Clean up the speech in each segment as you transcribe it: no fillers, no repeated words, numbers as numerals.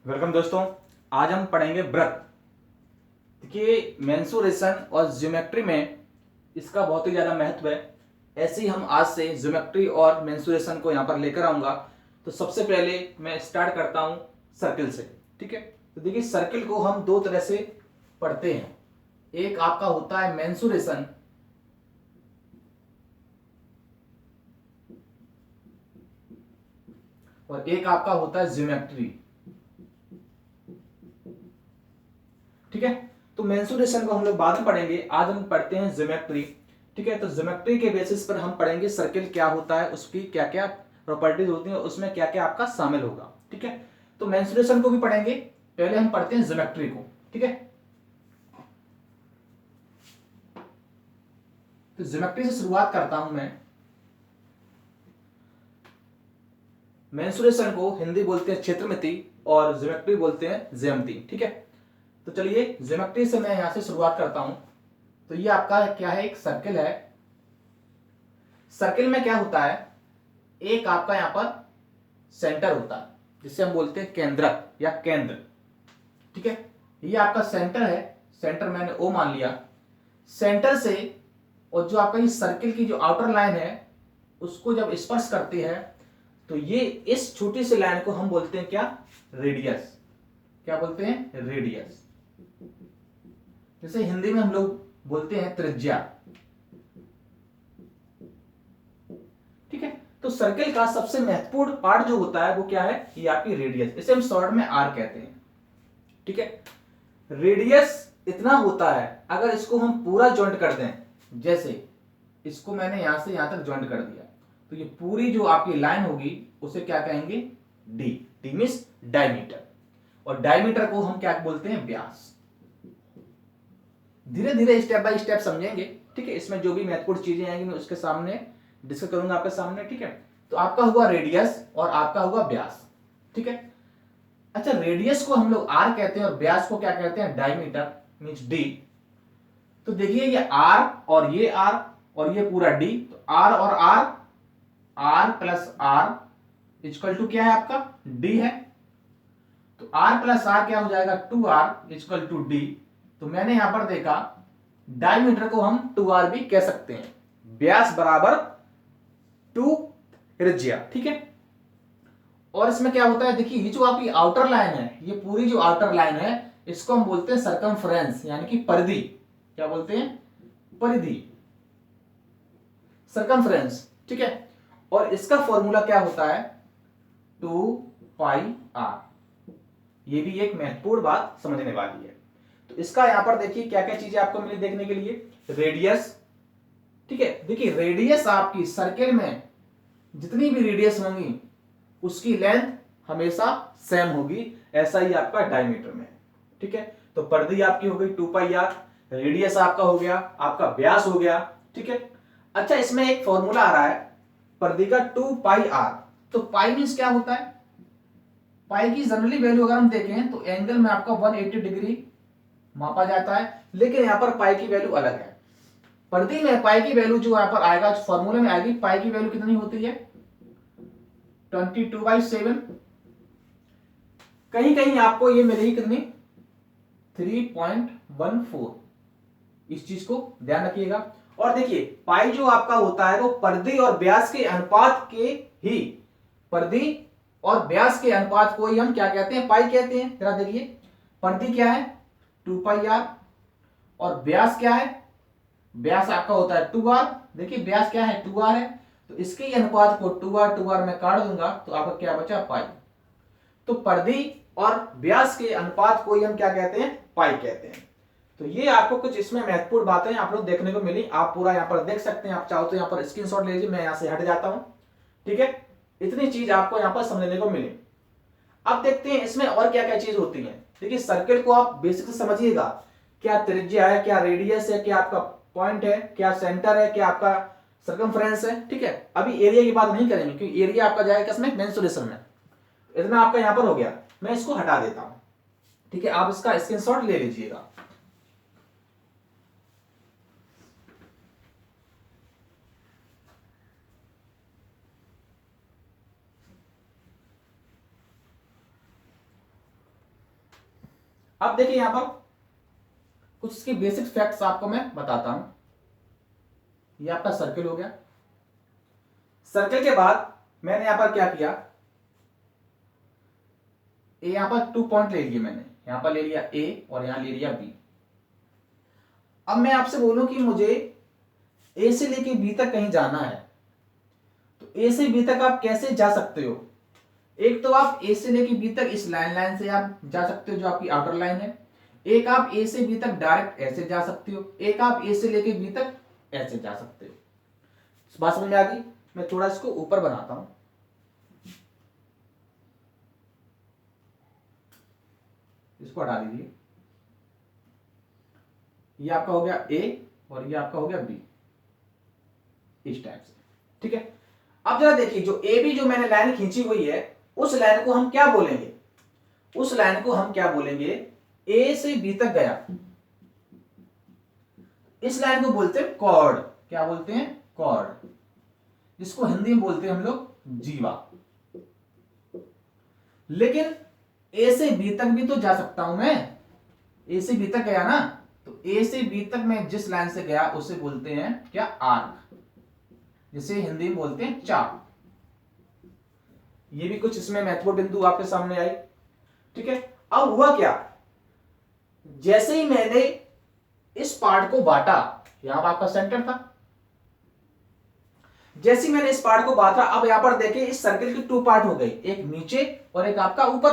Welcome दोस्तों। आज हम पढ़ेंगे व्रत। देखिए, मेंसुरेशन और ज्योमेट्री में इसका बहुत ही ज़्यादा महत्व है। ऐसे ही हम आज से ज्योमेट्री और मेंसुरेशन को यहाँ पर लेकर आऊँगा। तो सबसे पहले मैं स्टार्ट करता हूँ सर्किल से। ठीक है, तो देखिए सर्किल को हम दो तरह से पढ़ते हैं। एक आपका होता है मेंसुरेशन और एक आपका होता है ज्योमेट्री। ठीक है, तो मेंसुरेशन को हम लोग बाद में पढ़ेंगे। आज हम पढ़ते हैं ज्योमेट्री। ठीक है, तो ज्योमेट्री के बेसिस पर हम पढ़ेंगे सर्किल क्या होता है, उसकी क्या क्या प्रॉपर्टीज होती है, उसमें क्या क्या आपका शामिल होगा। ठीक है, तो मेंसुरेशन को भी पढ़ेंगे। पहले हम पढ़ते हैं ज्योमेट्री को। ठीक है, तो ज्योमेट्री से शुरुआत करता हूं मैं। मेंसुरेशन को हिंदी बोलते हैं क्षेत्रमिति और ज्योमेट्री बोलते हैं ज्यामिति। ठीक है, तो चलिए ज्योमेट्री से मैं यहां से शुरुआत करता हूं। तो ये आपका क्या है, एक सर्किल है। सर्किल में क्या होता है, एक आपका यहां पर सेंटर होता है जिसे हम बोलते हैं केंद्रक या केंद्र। ठीक है, ये आपका सेंटर है। सेंटर मैंने ओ मान लिया। सेंटर से और जो आपका ये सर्किल की जो आउटर लाइन है उसको जब स्पर्श करती है तो ये इस छोटी सी लाइन को हम बोलते हैं क्या, रेडियस। क्या बोलते हैं, रेडियस। जैसे हिंदी में हम लोग बोलते हैं त्रिज्या। ठीक है, तो सर्किल का सबसे महत्वपूर्ण पार्ट जो होता है वो क्या है, ये आपकी रेडियस। इसे हम शॉर्ट में आर कहते हैं। ठीक है, रेडियस इतना होता है, अगर इसको हम पूरा जॉइंट कर दें, जैसे इसको मैंने यहां से यहां तक जॉइंट कर दिया, तो ये पूरी जो आपकी लाइन होगी उसे क्या कहेंगे, डी। D means diameter. और डायमीटर को हम क्या बोलते हैं, व्यास। धीरे धीरे स्टेप बाय स्टेप समझेंगे। ठीक है, इसमें जो भी महत्वपूर्ण चीजें आएंगी मैं उसके सामने डिस्कस करूंगा आपके सामने। ठीक है, तो आपका हुआ रेडियस और आपका हुआ व्यास। ठीक है, अच्छा रेडियस को हम लोग आर कहते हैं और व्यास को क्या कहते हैं, डायमीटर मींस डी। तो देखिए ये आर और ये आर और ये पूरा डी, तो आर और r, r plus r equal to क्या है आपका, डी है। तो आर प्लस आर क्या हो जाएगा, two r equal to d. तो मैंने यहां पर देखा डायमीटर को हम टू आर भी कह सकते हैं। व्यास बराबर टू त्रिज्या। ठीक है, और इसमें क्या होता है, देखिए ये जो आपकी आउटर लाइन है, ये पूरी जो आउटर लाइन है इसको हम बोलते हैं सरकमफ्रेंस यानी कि परिधि। क्या बोलते हैं, परिधि, सरकमफ्रेंस। ठीक है, और इसका फॉर्मूला क्या होता है, टू पाई आर। ये भी एक महत्वपूर्ण बात समझने वाली है। तो इसका यहां पर देखिए क्या क्या चीजें आपको मिली देखने के लिए, रेडियस। ठीक है, देखिए रेडियस आपकी सर्किल में जितनी भी रेडियस होंगी उसकी लेंथ हमेशा सेम होगी। ऐसा ही आपका डायमीटर में। ठीक है, तो परिधि आपकी हो गई टू पाई आर, रेडियस आपका हो गया, आपका व्यास हो गया। ठीक है, अच्छा इसमें एक फॉर्मूला आ रहा है परिधि का, टू पाई आर। तो पाई मींस क्या होता है, पाई की जनरली वैल्यू अगर हम देखें तो एंगल में आपका 180 डिग्री मापा जाता है, लेकिन यहां पर पाई की वैल्यू अलग है। परिधि में पाई की वैल्यू जो यहां पर आएगा फॉर्मूले में आएगी, पाई की वैल्यू कितनी होती है, 22/7। कहीं कहीं आपको ये मिलेगी कितनी, 3.14। इस चीज को ध्यान रखिएगा। और देखिए पाई जो आपका होता है वो परिधि और व्यास के अनुपात के ही, परिधि और व्यास के अनुपात को ही हम क्या कहते हैं, पाई कहते हैं। जरा देखिए परिधि क्या है, टू पाई आर, और व्यास क्या है, व्यास आपका होता है टू आर। देखिए व्यास क्या है, टू आर है, तो इसके ही अनुपात को टू आर में काट दूंगा तो आपका क्या बचा, पाई। तो परिधि और व्यास के अनुपात को ही हम क्या कहते हैं, पाई कहते हैं। तो ये आपको कुछ इसमें महत्वपूर्ण बातें आप लोग देखने को मिली। आप पूरा यहां पर देख सकते हैं, आप चाहो तो यहां पर स्क्रीनशॉट ले लीजिए, मैं यहां से हट जाता हूं। ठीक है, इतनी चीज आपको यहां पर समझने को मिली। अब देखते हैं इसमें और क्या क्या चीज होती है। देखिए सर्किल को आप बेसिक से समझिएगा, क्या त्रिज्या है, क्या रेडियस है, क्या आपका पॉइंट है, क्या सेंटर है, क्या आपका सर्कमफ्रेंस है। ठीक है, अभी एरिया की बात नहीं करेंगे क्योंकि एरिया आपका जाएगा किसमें, मेंसुरेशन में। इतना आपका यहां पर हो गया, मैं इसको हटा देता हूं। ठीक है, आप इसका स्क्रीनशॉट ले लीजिएगा। अब देखिए यहां पर कुछ इसकी बेसिक फैक्ट्स आपको मैं बताता हूं। ये आपका सर्किल हो गया। सर्किल के बाद मैंने यहां पर क्या किया, यहां पर 2 पॉइंट ले लिए मैंने, यहां पर ले लिया ए और यहां ले लिया बी। अब मैं आपसे बोलूं कि मुझे ए से लेके बी तक कहीं जाना है, तो ए से बी तक आप कैसे जा सकते हो? एक तो आप ए से लेके बी तक इस लाइन से आप जा सकते हो जो आपकी आउटर लाइन है, एक आप ए से बी तक डायरेक्ट ऐसे जा सकते हो, एक आप ए से लेके बी तक ऐसे जा सकते हो। बात समझ में आ गई? मैं थोड़ा इसको ऊपर बनाता हूं, इसको हटा दीजिए। ये आपका हो गया ए और ये आपका हो गया बी, इस टाइप से। ठीक है, अब जरा देखिए जो ए बी जो मैंने लाइन खींची हुई है, उस लाइन को हम क्या बोलेंगे? उस लाइन को हम क्या बोलेंगे? ए से बी तक गया, इस लाइन को बोलते हैं कॉर्ड। क्या बोलते हैं? कॉर्ड। इसको हिंदी में बोलते हैं हम लोग जीवा। लेकिन ए से बी तक भी तो जा सकता हूं मैं, ए से बी तक गया ना, तो ए से बी तक मैं जिस लाइन से गया उसे बोलते हैं क्या? आर्क, जिसे हिंदी में बोलते हैं चाप। ये भी कुछ इसमें महत्वपूर्ण बिंदु आपके सामने आई। ठीक है, अब हुआ क्या, जैसे ही मैंने इस पार्ट को बांटा, यहां पर आपका सेंटर था, जैसे ही मैंने इस पार्ट को बांटा, अब यहां पर देखिए इस सर्किल की 2 पार्ट हो गई, एक नीचे और एक आपका ऊपर।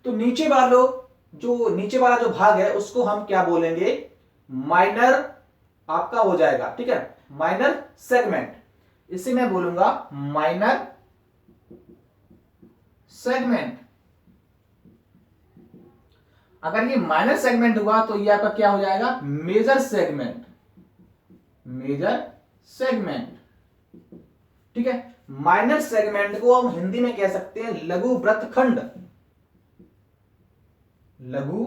तो नीचे वाला जो भाग है उसको हम क्या बोलेंगे? माइनर आपका हो जाएगा। ठीक है, माइनर सेगमेंट, इसे मैं बोलूंगा माइनर सेगमेंट। अगर ये माइनर सेगमेंट हुआ तो ये आपका क्या हो जाएगा? Major segment. Major segment. ठीक है, माइनर सेगमेंट को हम हिंदी में कह सकते हैं लघु वृत्तखंड। लघु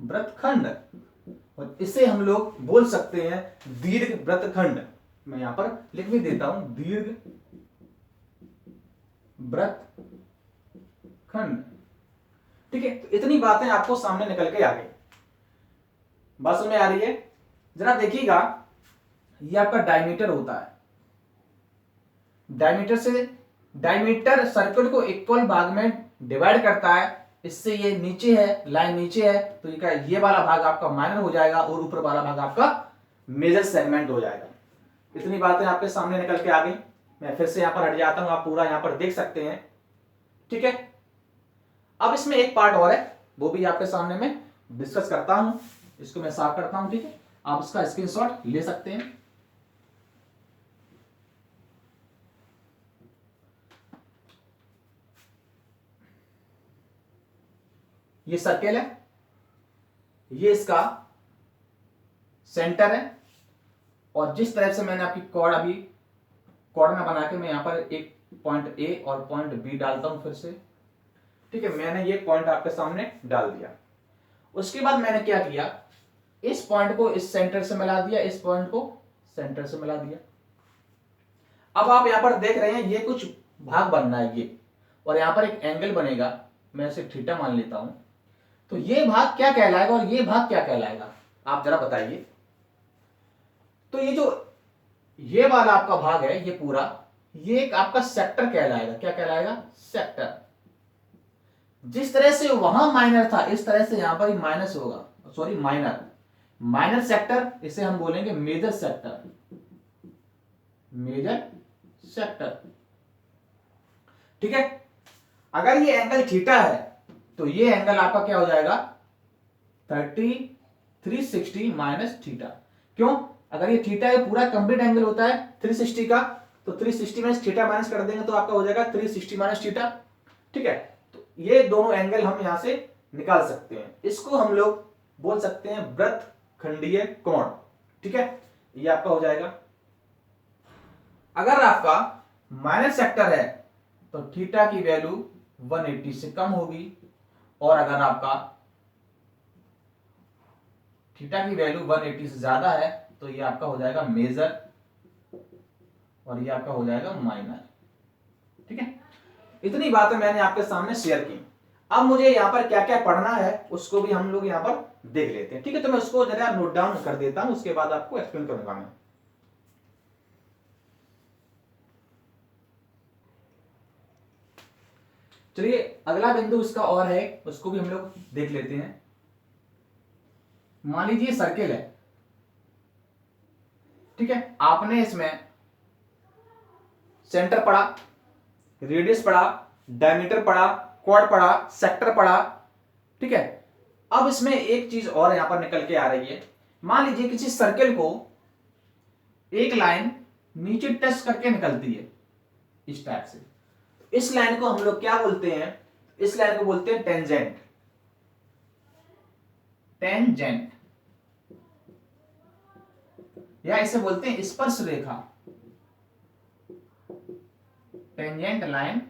वृत्तखंड, और इसे हम लोग बोल सकते हैं दीर्घ वृत्तखंड। मैं यहां पर लिख भी देता हूं, दीर्घ वृत्तखंड। ठीक है, तो इतनी बातें आपको सामने निकल के आ गई। बात समझ में आ रही है? जरा देखिएगा, ये आपका डायमीटर होता है। डायमीटर सर्कल को इक्वल भाग में डिवाइड करता है। इससे ये नीचे है, लाइन नीचे है, तो ये वाला भाग आपका माइनर हो जाएगा और ऊपर वाला भाग आपका मेजर सेगमेंट हो जाएगा। इतनी बातें आपके सामने निकल के आ गई। मैं फिर से यहां पर हट जाता हूं, आप पूरा यहां पर देख सकते हैं। ठीक है, अब इसमें एक पार्ट और है, वो भी आपके सामने मैं डिस्कस करता हूं। इसको मैं साफ करता हूं। ठीक है, आप इसका स्क्रीनशॉट ले सकते हैं। ये सर्कल है, ये इसका सेंटर है, और जिस तरह से मैंने आपकी कॉर्ड अभी कॉर्नर बना के मैं यहां पर एक पॉइंट ए और पॉइंट बी डालता हूं फिर से। ठीक है, मैंने ये पॉइंट आपके सामने डाल दिया। उसके बाद मैंने क्या किया, इस पॉइंट को इस सेंटर से मिला दिया, इस पॉइंट को सेंटर से मिला दिया। अब आप यहां पर देख रहे हैं ये कुछ भाग बनना है ये, और यहां पर एक एंगल बनेगा, मैं इसे थीटा मान लेता हूं। तो ये भाग क्या कहलाएगा और ये भाग क्या कहलाएगा, आप जरा बताइए। तो ये वाला आपका भाग है, ये पूरा, ये एक आपका सेक्टर कहलाएगा। क्या कहलाएगा? सेक्टर। जिस तरह से वहां माइनर था, इस तरह से यहां पर माइनस होगा, सॉरी माइनर सेक्टर, इसे हम बोलेंगे मेजर सेक्टर। Major sector. ठीक है, अगर ये एंगल थीटा है तो ये एंगल आपका क्या हो जाएगा? 360 माइनस थीटा। क्यों? अगर ये थीटा ये पूरा कंप्लीट एंगल होता है 360 का, तो 360 में थीटा माइनस कर देंगे तो आपका हो जाएगा 360 माइनस थीटा। ठीक है, तो ये दोनों एंगल हम यहां से निकाल सकते हैं। इसको हम लोग बोल सकते हैं वृत्तखंडीय कोण। ठीक है, ये आपका हो जाएगा। अगर आपका माइनस सेक्टर है तो थीटा की वैल्यू 180 से कम होगी, और अगर आपका थीटा की वैल्यू 180 से ज्यादा है तो ये आपका हो जाएगा मेजर, और ये आपका हो जाएगा माइनर। ठीक है, इतनी बातें मैंने आपके सामने शेयर की। अब मुझे यहाँ पर क्या क्या पढ़ना है उसको भी हम लोग यहाँ पर देख लेते हैं। ठीक है, तो मैं उसको जरा नोट डाउन कर देता हूं, उसके बाद आपको एक्सप्लेन करूंगा मैं। चलिए अगला बिंदु इसका और है, उसको भी हम लोग देख लेते हैं। मान लीजिए सर्किल है, ठीक है, आपने इसमें सेंटर पढ़ा, रेडियस पढ़ा, डायमीटर पढ़ा, क्वाड पढ़ा, सेक्टर पढ़ा, ठीक है। अब इसमें एक चीज और यहां पर निकल के आ रही है। मान लीजिए किसी सर्किल को एक लाइन नीचे टच करके निकलती है इस टाइप से, इस लाइन को हम लोग क्या बोलते हैं, इस लाइन को बोलते हैं टेंजेंट। टेंजेंट या इसे बोलते हैं स्पर्श रेखा, टेंजेंट लाइन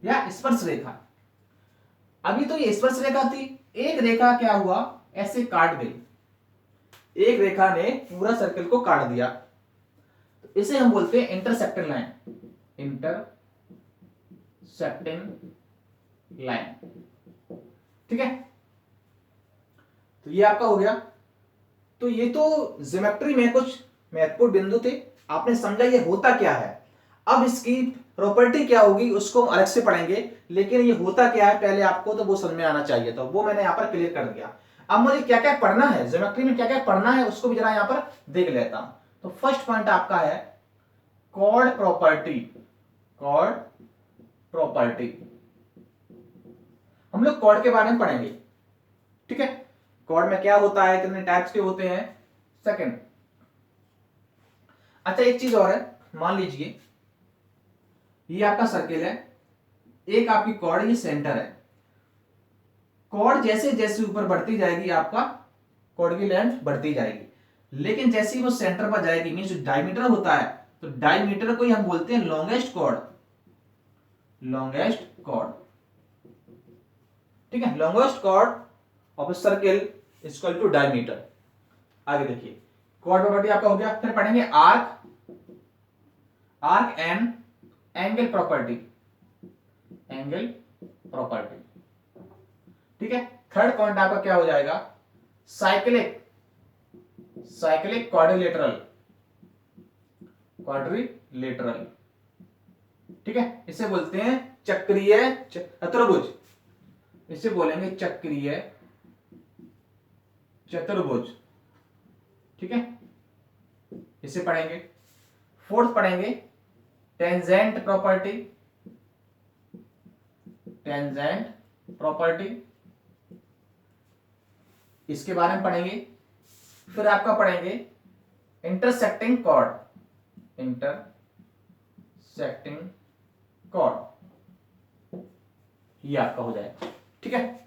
या स्पर्श रेखा। अभी तो ये स्पर्श रेखा थी, एक रेखा क्या हुआ, ऐसे काट गई, एक रेखा ने पूरा सर्कल को काट दिया, तो इसे हम बोलते हैं इंटरसेक्टिंग लाइन, इंटरसेक्टिंग लाइन, ठीक है। तो ये आपका हो गया। तो ये तो ज्योमेट्री में कुछ महत्वपूर्ण बिंदु थे, आपने समझा ये होता क्या है। अब इसकी प्रॉपर्टी क्या होगी उसको हम अलग से पढ़ेंगे, लेकिन ये होता क्या है पहले आपको तो वो समझ में आना चाहिए, तो वो मैंने यहां पर क्लियर कर दिया। अब मुझे क्या क्या पढ़ना है, ज्योमेट्री में क्या क्या पढ़ना है उसको भी जरा यहां पर देख लेता हूं। तो फर्स्ट पॉइंट आपका है कॉर्ड प्रॉपर्टी। कॉर्ड प्रॉपर्टी, हम लोग कॉर्ड के बारे में पढ़ेंगे, ठीक है। कॉर्ड में क्या होता है, कितने टाइप्स के होते हैं, सेकंड। अच्छा एक चीज और है, मान लीजिए ये आपका सर्किल है, एक आपकी कॉर्ड, ये सेंटर है। कॉर्ड जैसे जैसे ऊपर बढ़ती जाएगी आपका कॉर्ड की लेंथ बढ़ती जाएगी, लेकिन जैसे ही वो सेंटर पर जाएगी, मींस जो डायमीटर होता है, तो डायमीटर को ही हम बोलते हैं लॉन्गेस्ट कॉर्ड, लॉन्गेस्ट कॉर्ड, ठीक है। Longest chord of a circle equal to diameter. आगे देखिए कॉर्ड प्रॉपर्टी आपका हो गया। फिर पढ़ेंगे arc, arc and angle property, angle property, ठीक है। थर्ड पॉइंट आपका क्या हो जाएगा, साइक्लिक, साइक्लिक क्वाड्रिलेटरल, क्वाड्रिलेटरल, ठीक है। इसे बोलते हैं चक्रीय चतुर्भुज, इसे बोलेंगे चक्रीय चतुर्भुज, ठीक है। इसे पढ़ेंगे। फोर्थ पढ़ेंगे टेंजेंट प्रॉपर्टी, टेंजेंट प्रॉपर्टी, इसके बारे में पढ़ेंगे। फिर आपका पढ़ेंगे इंटरसेक्टिंग कॉर्ड, इंटरसेक्टिंग कॉर्ड, ये आपका हो जाएगा, ठीक है।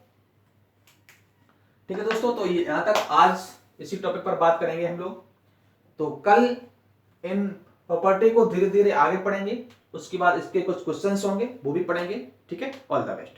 ठीक है दोस्तों, तो ये यहां तक आज इसी टॉपिक पर बात करेंगे हम लोग। तो कल इन प्रॉपर्टी को धीरे धीरे आगे पढ़ेंगे, उसके बाद इसके कुछ क्वेश्चंस होंगे वो भी पढ़ेंगे, ठीक है। All the best.